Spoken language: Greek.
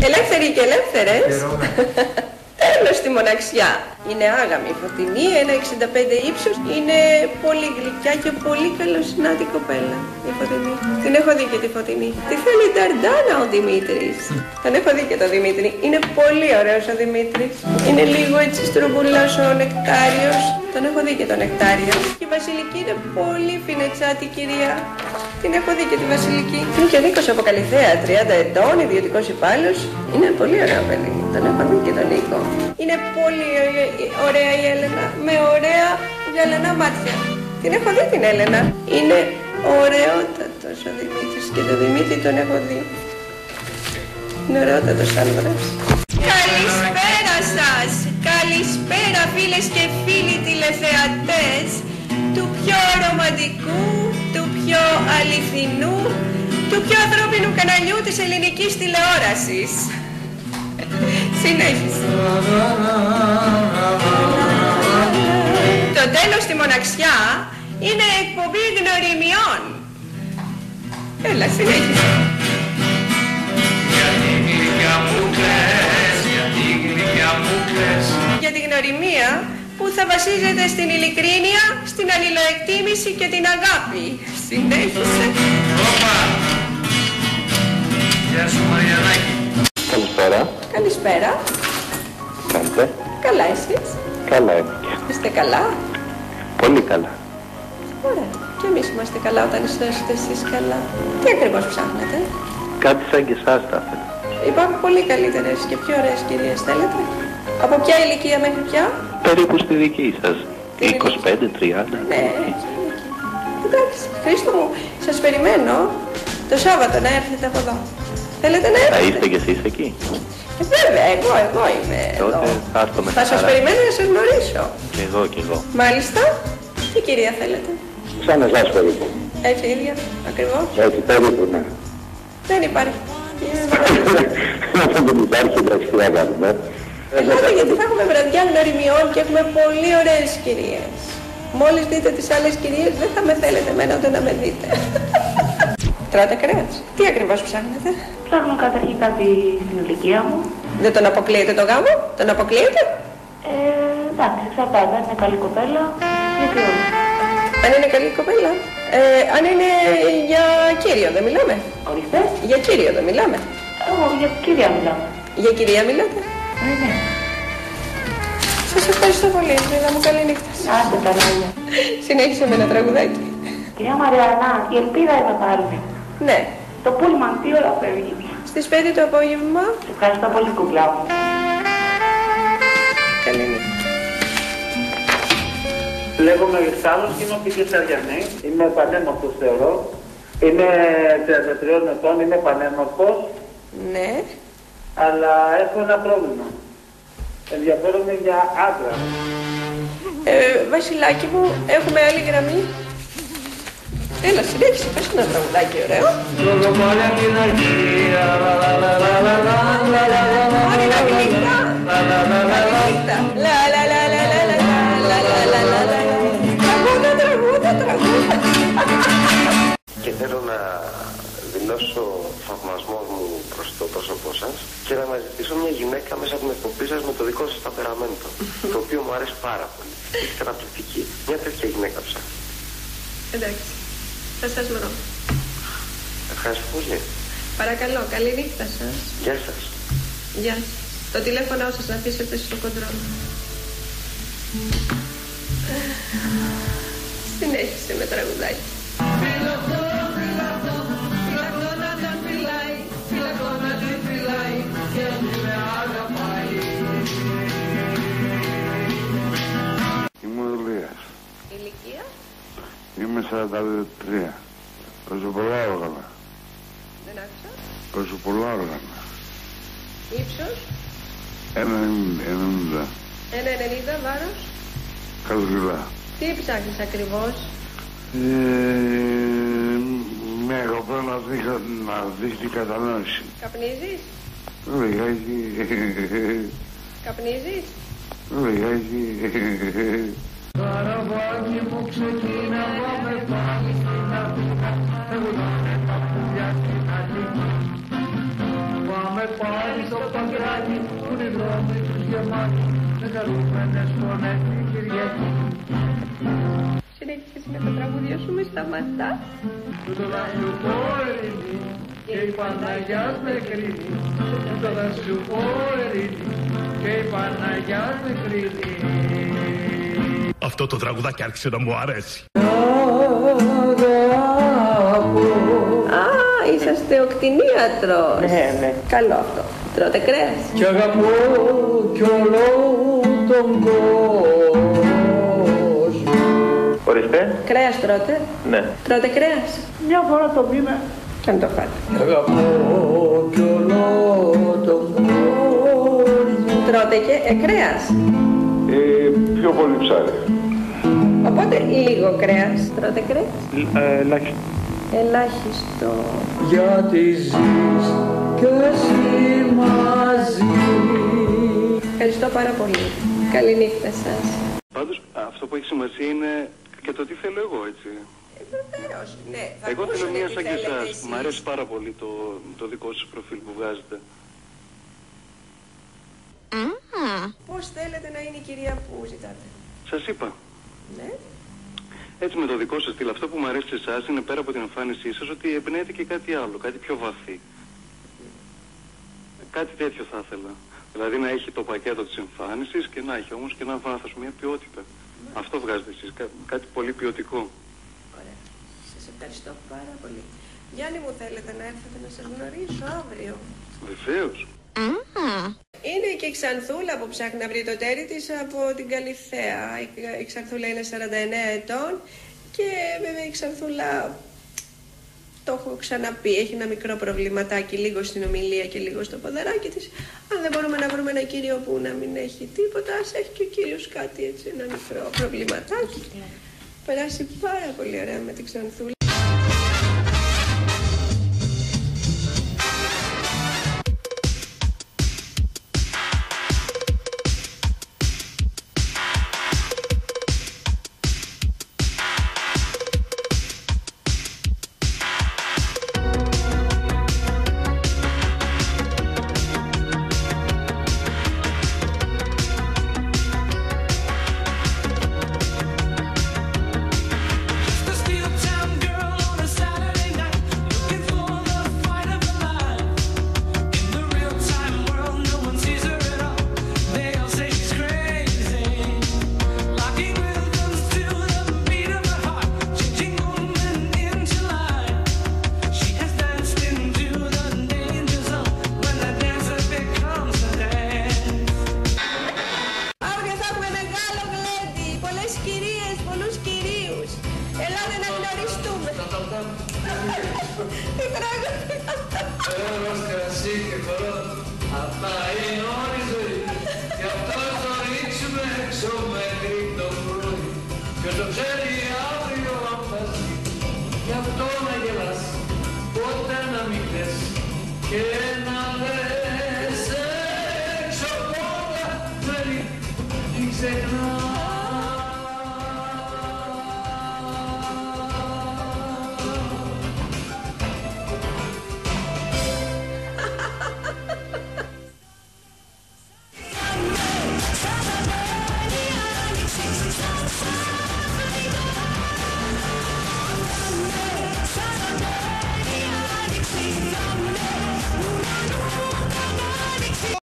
Ελεύθεροι και ελεύθερες. Τέλος στη μοναξιά. Είναι άγαμη, φωτεινή, 1,65 ύψος. Είναι πολύ γλυκιά και πολύ καλοσυνάτη κοπέλα η Φωτεινή. Την έχω δει και τη Φωτεινή. Τι θέλει Νταρντάνα ο Δημήτρης. Τον έχω δει και το Δημήτρη. Είναι πολύ ωραίος ο Δημήτρης. Είναι λίγο έτσι στρομπουλός ο Νεκτάριος. Τον έχω δει και τον Νεκτάριο. Και η Βασιλική είναι πολύ φινετσάτη κυρία. Την έχω δει και τη Βασιλική. Είναι και ο Νίκος από Καλυθέα, 30 ετών, ιδιωτικός υπάλληλος. Είναι πολύ ωραίο παιδί. Τον έχω δει και τον Νίκο. Είναι πολύ ωραία η Έλενα, με ωραία γυαλανά μάτια. Την έχω δει την Έλενα. Είναι ωραιότατος ο Δημήτρης και τον Δημήτρη τον έχω δει. Είναι ωραιότατος άνδρας. Καλησπέρα σας. Καλησπέρα φίλες και φίλοι τηλεθεατές του πιο ρομαντικού, του πιο αληθινού, του πιο ανθρώπινου καναλιού της ελληνικής τηλεόρασης. Συνέχισε. Το τέλος στη μοναξιά είναι εκπομπή γνωριμιών. Έλα, συνέχισε. Για τη γνωριμία που θα βασίζεται στην ειλικρίνεια, στην αλληλοεκτίμηση και την αγάπη. Συνέχισε. Γεια σου Μαριανάκη. Καλησπέρα. Καλησπέρα. Κάντε. Καλά εσείς. Καλά είμαι. Είστε καλά. Πολύ καλά. Ωραία. Και εμείς είμαστε καλά όταν είστε εσείς καλά. Τι ακριβώς ψάχνετε? Κάτι σαν και εσάς θα ήθελα. Υπάρχουν πολύ καλύτερες και πιο ωραίες κυρίες, θέλετε? Από ποια ηλικία μέχρι ποια? Περίπου στη δική σας. 25-30. Ναι. Εντάξει, Χρήστο μου, σας περιμένω το Σάββατο να έρθετε από εδώ. Θέλετε να έρθετε? Θα είστε κι εσείς εκεί? Βέβαια, εγώ είμαι τότε εδώ. θα έρθω με Θα σας χαρά. περιμένω να σας γνωρίσω. Κι εγώ. Μάλιστα. Τι κυρία θέλετε? Σαν εσάς περίπου. Έτσι ίδια, ακριβώς. Έτσι περίπου, ναι. Δεν υπάρχει. Δεν υπάρχει, εντάξει, τι να κάνουμε. Ελάτε γιατί θα έχουμε βραδιά γνωριμιών και έχουμε πολύ ωραίες κυρίες. Μόλις δείτε τις άλλες κυρίες δεν θα με θέλετε εμένα ούτε να με δείτε. Τρώτε κρέας. Τι ακριβώς ψάχνετε? Ψάχνω καταρχήν κάτι στην ηλικία μου. Δεν τον αποκλείετε το γάμο? Τον αποκλείετε? Εντάξει, εξαρτάται. Αν είναι καλή κοπέλα, γιατί όχι. Αν είναι καλή κοπέλα. Αν είναι για κύριο δεν μιλάμε? Ορίστε. Για κύριο δεν μιλάμε? Εγώ για κυρία μιλάω. Για κυρία μιλάτε? Ναι. Σας ευχαριστώ πολύ. Να μου καλή νύχτα. Άντε τα λόγια. Συνέχισε με ένα τραγουδάκι. Κυρία Μαριανά, η ελπίδα είναι πάλι. Ναι. Το πούλμαν τι ώρα φεύγει? Στις 5 το απόγευμα. Σε ευχαριστώ πολύ κουκλά μου. Καλή νύχτα. Λέγομαι Αλεξάνδρος και είμαι από την Κεσαριανή. Είμαι πανέμορφος θεωρώ. Είμαι 33 ετών, είμαι πανέμορφος. Ναι. Αλλά έχω ένα πρόβλημα. Ενδιαφέρομαι για άντρα. Βασιλάκι μου, έχουμε άλλη γραμμή. Έλα, συνέχισε, πες ένα τραγουδάκι ωραίο. Και θέλω να δηλώσω θαυμασμό μου προς το πρόσωπό σας και να αναζητήσω μια γυναίκα μέσα από την εκπομπή σας με το δικό σας ταπεραμέντο, το οποίο μου αρέσει πάρα πολύ. Είστε καταπληκτική. Μια τέτοια γυναίκα ψάχνω. Εντάξει, θα σας βρω. Ευχαριστώ πολύ. Παρακαλώ, καλή νύχτα σας. Γεια σας. Γεια σας. Το τηλέφωνο σας να αφήσετε στο κοντρόλ. Συνέχισε με τραγουδάκι. Είμαι ο Ηλίας. Ηλικία? Είμαι 43. Παίζω πολλά όργανα. Δεν άκουσα. Παίζω πολλά όργανα. Ύψος? 1,90. 1,90 βάρος? Καλογυλά. Τι ψάχνεις ακριβώς? Μια κοπέλα να δείχνει κατανόηση. Καπνίζεις? Λιγάκι. Καπνίζεις? Λιγάκι. Καραβάκι μου ξεκίνα πάμε πάλι στην Αθήνα. Εγώ θα με παππουλιά στην Αθήνα. Πάμε πάλι στο Παγκράτη που είναι οι δρόμοι τους γεμάτοι με χαρούμενες φωνές την Κυριακή. Συνέχισες με τα τραγούδια σου, μη σταματάς. Τούτο θα σου πω Ειρήνη και η Παναγιάς με κρίνει. Τούτο θα σου πω Ειρήνη και η Παναγιάς με κρίνει. Αυτό το τραγουδάκι άρχισε να μου αρέσει. Α, είσαστε οκτηνίατρος. Ναι. Καλό αυτό. Τρώτε κρέας. Κι αγαπώ κι όλο τον κόσμο. Ορίστε. Κρέας τρώτε. Ναι. Τρώτε κρέας. Μια φορά το μήνα. Κι αν το φάτε. Κι αγαπώ κι όλο τον κόσμο. Τρώτε και κρέας. Πιο πολύ ψάρι. Οπότε λίγο κρέας. Τρώτε κρέας. Ελάχιστο. Ελάχιστο. Γιατί ζεις κι εσύ μαζί. Ευχαριστώ πάρα πολύ. Καληνύχτα σας. Πάντως αυτό που έχει σημασία είναι και το τι θέλω εγώ, έτσι. Βεβαίως, ναι. Εγώ θέλω μία σαν και εσάς. Μ' αρέσει πάρα πολύ το δικό σας προφίλ που βγάζετε. Πώς θέλετε να είναι η κυρία που ζητάτε? Σας είπα. Ναι. Έτσι με το δικό σας στυλ, αυτό που μου αρέσει σε εσάς είναι πέρα από την εμφάνισή σας ότι εμπνέεται και κάτι άλλο, κάτι πιο βαθύ. Κάτι τέτοιο θα ήθελα. Δηλαδή να έχει το πακέτο της εμφάνισης και να έχει όμως και ένα βάθος, μια ποιότητα. Αυτό βγάζετε εσείς, κάτι πολύ ποιοτικό. Ωραία. Σας ευχαριστώ πάρα πολύ. Γιάννη μου, θέλετε να έρθετε να σας γνωρίσω αύριο? Βεβαίως. Είναι και η Ξανθούλα που ψάχνει να βρει το τέρι της από την Καλυθέα. Η Ξανθούλα είναι 49 ετών και βέβαια η Ξανθούλα, το έχω ξαναπεί, έχει ένα μικρό προβληματάκι λίγο στην ομιλία και λίγο στο ποδαράκι της. Αν δεν μπορούμε να βρούμε ένα κύριο που να μην έχει τίποτα, ας έχει και ο κύριος κάτι έτσι, ένα μικρό προβληματάκι. Περάσει πάρα πολύ ωραία με την Ξανθούλα. Αυτά είναι όλη η ζωή και αυτό το ρίξουμε έξω μέχρι το πρωί. Και το ξέρει αύριο αν θα ζει, γι' αυτό να γελάς, ποτέ να μην κλαις και να λες έξω πολλά θέλει, μην ξεχνάς.